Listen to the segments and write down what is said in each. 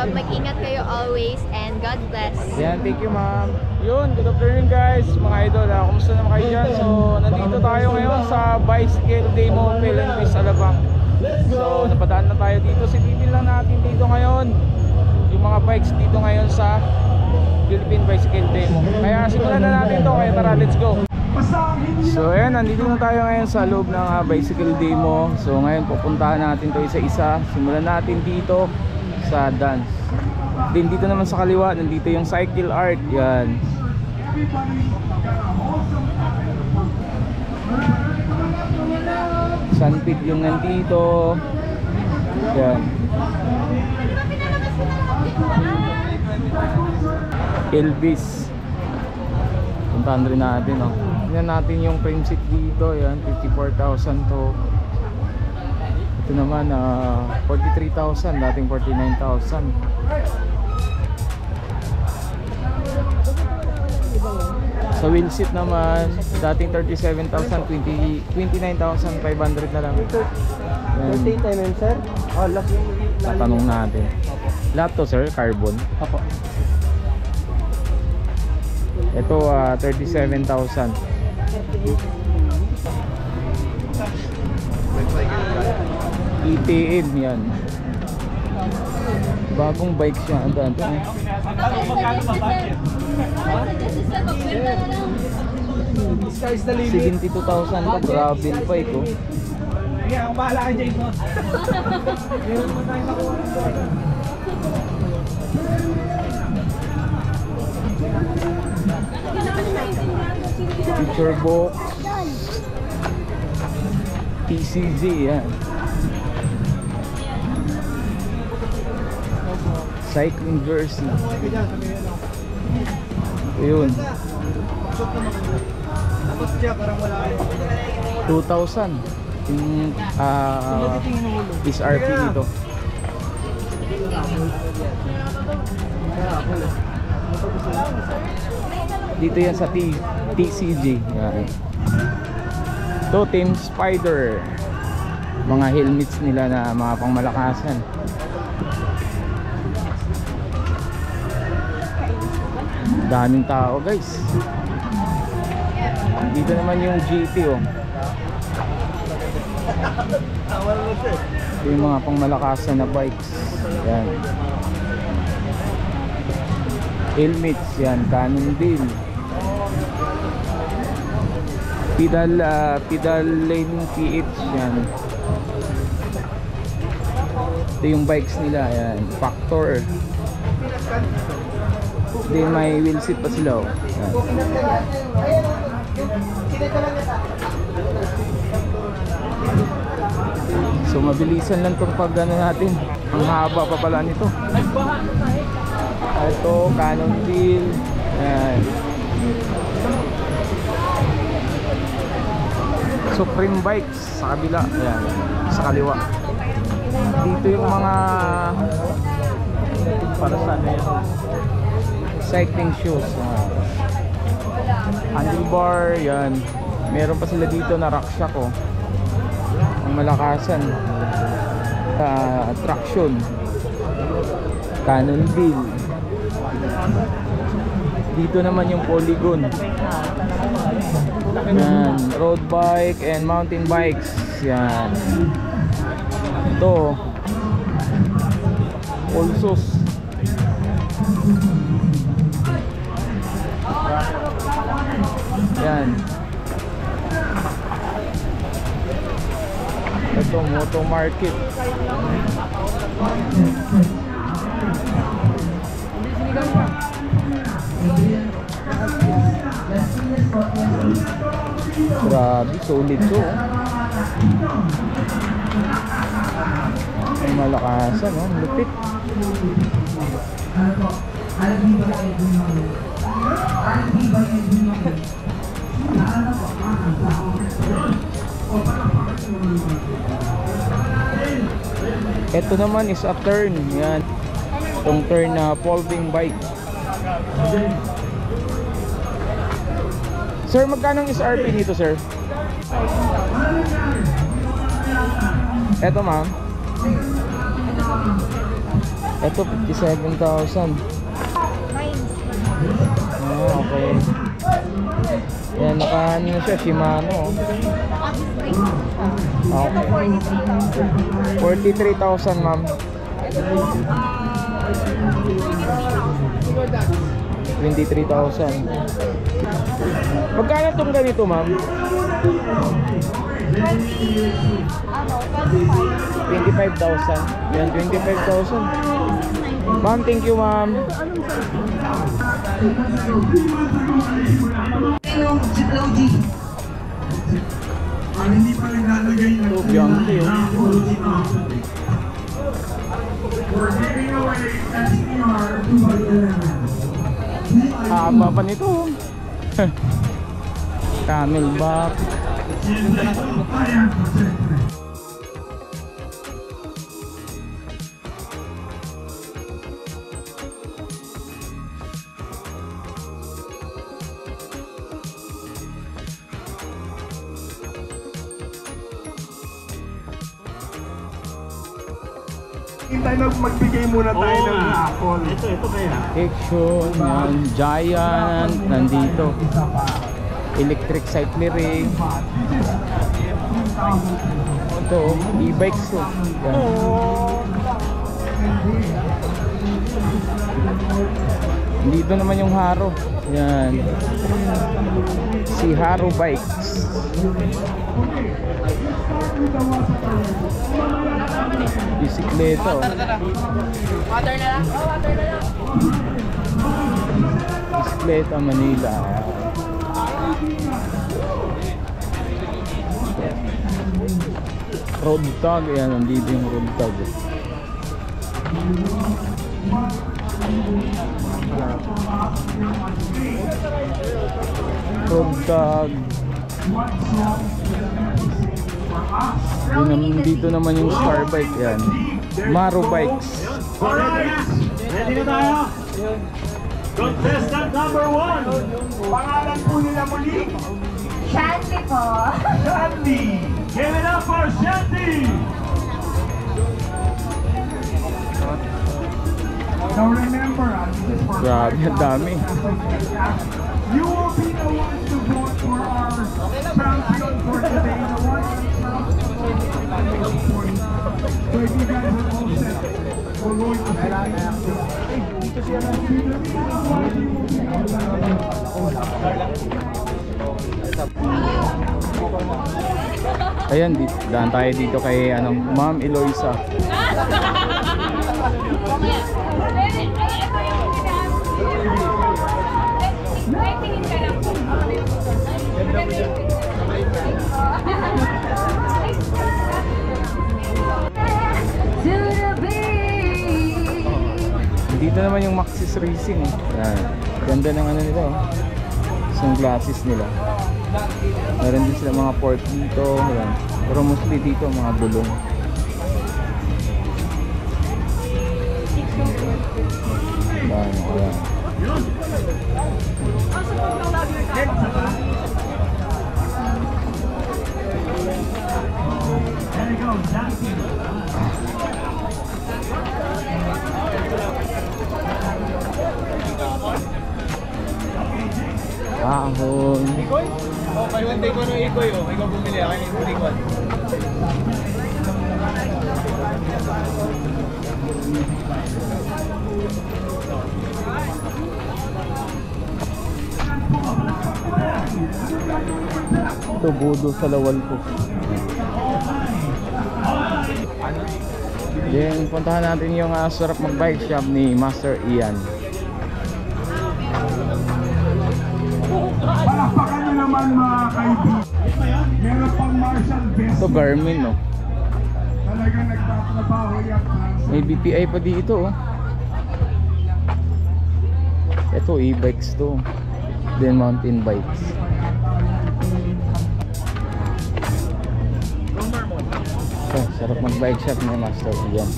Mag-ingat kayo always and God bless. Yan, thank you ma'am. Yun, good afternoon guys, mga idol. Kumusta naman kayo dyan? So, nandito tayo ngayon sa Bicycle Demo Philippines Alabang. So, napadaan na tayo dito. Silipin lang natin dito ngayon yung mga bikes dito ngayon sa Philippine Bicycle Demo. Kaya simulan na natin to. Kaya tara, let's go. So ayan, nandito na tayo ngayon sa loob ng Bicycle Demo. So ngayon pupuntahan natin to isa-isa. Simulan natin dito sa dance. Then dito naman sa kaliwa, nandito yung cycle art. Yan. Sunpit yung nandito. Yan. Elvis. Puntahan rin natin, oh. Tingnan natin yung frame seat dito. Yan, 54,000 to. Ito naman 43,000, dating 49,000. Sa wheel seat naman, dating 37,000, 29,500 na lang. Yan. sir? Oh, last. Tatanong natin. Lahat to sir, carbon. Apo. Ito 37,000. ETN yan. Bagong bike siya. Ang dito. 72,000 to. Grabe yung bike, oh. Ang bahala ka, Jason. Picture box. TCG yan. Cycling jersey. Ayun. 2,000 yung SRP nito. Dito yan sa TCG. Yan. Ito Team Spider. Mga helmets nila na mga pangmalakasan. Daming tao guys. Dito naman yung GT, oh. Ito yung mga pangmalakasan na bikes. Yan. Helmets yan, Cannondale. Pedal lane PH yan. Ito yung bikes nila, yan. Factor. Then may wheel seat pa sila, oh. Yan. So mabilisan lang tong pag ano natin. Ang haba pa pala nito. Ito, Cannondale. Yan. Supreme Bikes sa kabila. Ayan, sa kaliwa. Dito yung mga para saan na yun, cycling shoes. Handlebar. Yan. Meron pa sila dito na rucksack, oh. Ang malakasan. Traction. Cannondale. Dito naman yung Polygon. Yan, road bike and mountain bikes. Yan. Ito Pulsos. Yan. Ito Moto Market. Grabe, solid to. Ay malakasan, no? Lupit. Ito naman is a turn. Yan. Itong turn na folding bike. Sir, magkano ang SRP nito, sir? Eto, ma'am. Ito, 57,000. Ah, okay. Yan, naka ano na siya, Shimano. Okay. 43,000, ma'am. 23,000. Magkano itong ganito, ma'am? 25,000. Yan, 25,000. Ma'am, thank you, ma'am. Hindi pa naglalagay ng We're giving away SPR 211. Haba pa nito. Camelback. Magbigay muna tayo ng raffle. Ito kaya. Action, yan, Giant, nandito. Electric cycle ring. Ito, e-bikes to. Yan. Dito naman yung Haro. Yan. Si Haro Bikes. Bisikleta, oh. Water na lang. Oh, water na lang. Bisikleta, Manila. Road tag, yan, nandito yung road tag. Road tag. Dito naman yung Star Bike, yan. Maro Bikes. Alright, ready na tayo? Contestant number 1. Pangalan po nila muli? Shanty po. Shanty. Give it up for Shanty. So remember, this is for Grabe, ang dami. you will be the ones to vote for our champion for today. The one so if you guys are all set, we're going to Ayan, daan tayo dito kay Ma'am Eloisa. Dito naman yung Maxis Racing. Ayan. Ganda ng ano nito. Sunglasses nila. Meron din sila mga port dito. Ayan. Pero mostly dito mga bulong. Ayan. Ayan. Ahon. Oh, may one day ko ng ikoy, oh. Ikaw bumili, akin yung bulikwan. Ito, Budo sa Lawal po. Then, puntahan natin yung sarap mag-bike shop ni Master Ian. Palakpakan nyo naman mga kaibigan. Meron pang Marshall Best. Ito, Garmin, no? Talagang nagtatrabaho yan. May BPI pa dito, oh. Ito, e-bikes to. Then, mountain bikes. Oh, sarap mag-bike shop ni Master Ian.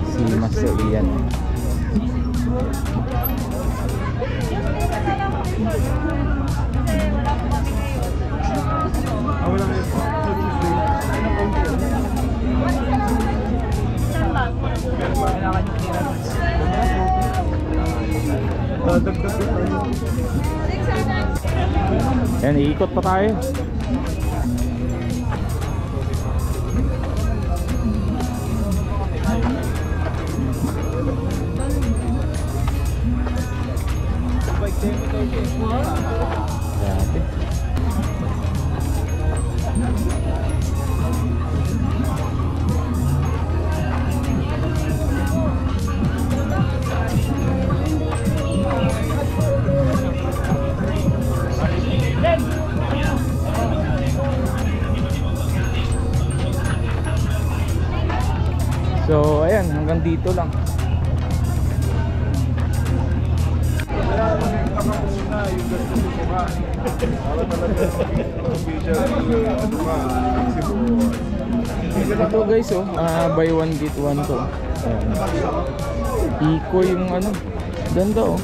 Si Master Ian. Ayan, iikot pa tayo. Grabe. So ayan, hanggang dito lang. Ito guys, oh, buy one get one to. Ayan. Iko yung ano, ganda oh.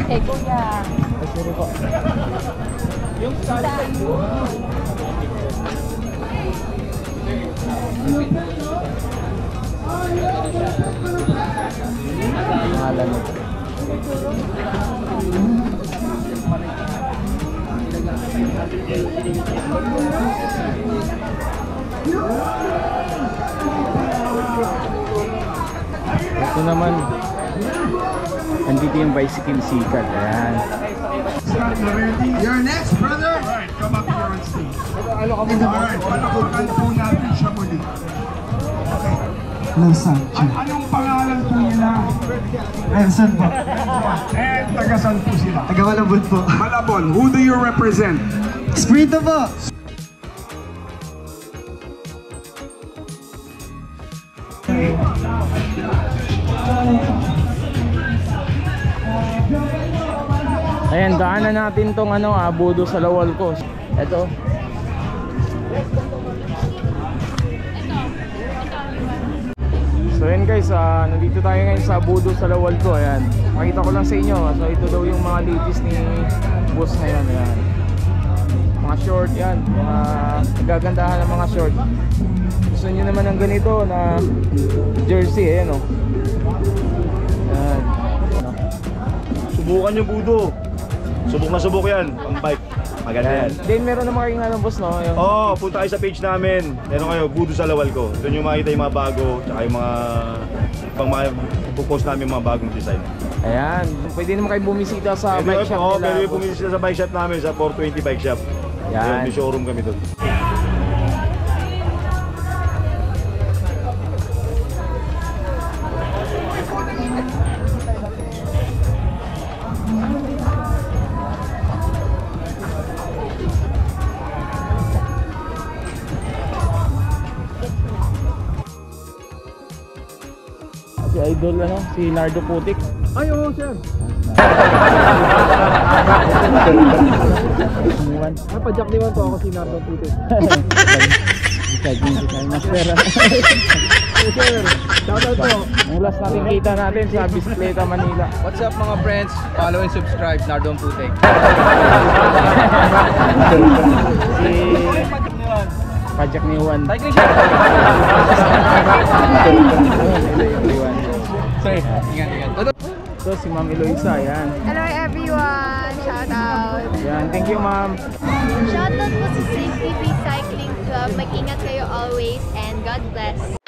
Eh, kuya. Sorry po. Yung salsa. Pangalan mo. Ito naman, andito yung bicycle sikat. Ayan. You're next, brother. Alright, come up here on stage. Alright, panakutan po natin siya muli. Luzon. Anong pangalan po nila? Renson po. And tagasan po sila? Taga Malabon po. Malabon, who do you represent? Sprito po. Ayan, daanan natin tong ano, Budo sa Lawal ko. Ito. So ayan guys, nandito tayo ngayon sa Budo sa Lawal ko. Ayan, makita ko lang sa inyo. So ito daw yung mga latest ni boss ngayon. Ayan, mga short yan, mga gagandahan ng mga short. Gusto nyo naman ng ganito na jersey, ayan o. Ayan. Subukan yung Budo. Subok na subok yan, ang bike. Maganda yan. Then meron naman kayong ano boss, no? Yung... Oo, punta kayo sa page namin. Meron kayo, Budo sa Lawal ko. Doon yung makita yung mga bago, tsaka yung mga pang mga pupost namin yung mga bagong design. Ayan, pwede naman kayo bumisita sa bike shop Oo, nila. pwede pumunta sila sa bike shop namin, sa 420 bike shop. Yan. May showroom kami doon. Si Idol ano, si Nardo Putik. Ay, oo, sir. Napadyak naman po ako si Nardo Putik. Saging si Kay Master. Sir, shoutout po. Ang last natin kita natin sa Bicicleta Manila. What's up mga friends? Follow and subscribe, Nardon Putek. Si Pajak ni Juan. Cycling shop! Sorry, ingat. So si Ma'am Eloisa, yan. Hello everyone! Shout out! Yan, thank you ma'am. Shoutout po sa CCTV Cycling Club. Mag-ingat kayo always and God bless.